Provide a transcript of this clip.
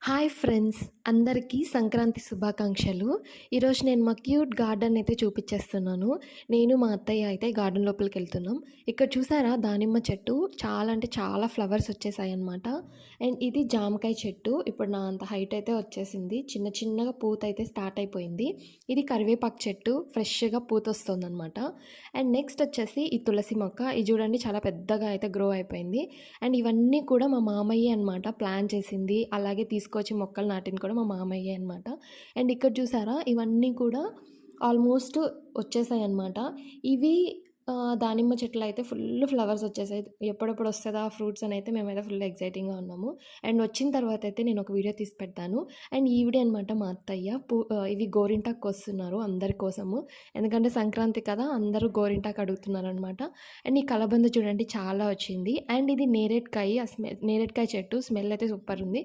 Hi friends, అందరికీ సంక్రాంతి శుభాకాంక్షలు. ఈరోజు నేను మా క్యూట్ గార్డెన్ అయితే చూపించేస్తున్నాను. నేను మా అత్తయ్య అయితే గార్డెన్ లోపలికెళ్తున్నాం. ఇక్కడ చూసారా దానిమ్మ చెట్టు చాలా అంటే చాలా ఫ్లవర్స్ వచ్చేసాయన్నమాట. అండ్ ఇది జామకాయ చెట్టు. ఇప్పుడు నా అంత హైట్ అయితే వచ్చేసింది. చిన్న చిన్నగా పూత అయితే స్టార్ట్ అయిపోయింది. ఇది కరివేపాకు చెట్టు ఫ్రెష్‌గా పూతొస్తుందన్నమాట. అండ్ నెక్స్ట్ వచ్చేసి ఈ తులసి మొక్క. ఇది చూడండి చాలా పెద్దగా అయితే గ్రో అయిపోయింది. అండ్ ఇవన్నీ కూడా మా మామయ్యే అనమాట ప్లాన్ చేసింది. అలాగే తీసుకొచ్చి మొక్కలు నాటింది కూడా మా మామయ్యే అనమాట. అండ్ ఇక్కడ చూసారా ఇవన్నీ కూడా ఆల్మోస్ట్ వచ్చేసాయన్నమాట. ఇవి దానిమ్మ చెట్లయితే ఫుల్ ఫ్లవర్స్ వచ్చేసాయి. ఎప్పుడెప్పుడు వస్తదా ఫ్రూట్స్ అని అయితే మేమైతే ఫుల్ ఎక్సైటింగ్‌గా ఉన్నాము. అండ్ వచ్చిన తర్వాత అయితే నేను ఒక వీడియో తీసి పెడతాను. అండ్ ఈవిడే అనమాట మా అత్తయ్య ఇవి గోరింటాకు కోస్తున్నారు అందరి కోసము. ఎందుకంటే సంక్రాంతి కదా అందరూ గోరింటాకు అడుగుతున్నారనమాట. అండ్ ఈ కలబంద చూడండి చాలా వచ్చింది. అండ్ ఇది నేరేడుకాయ నేరేడుకాయ చెట్టు స్మెల్ అయితే సూపర్ ఉంది.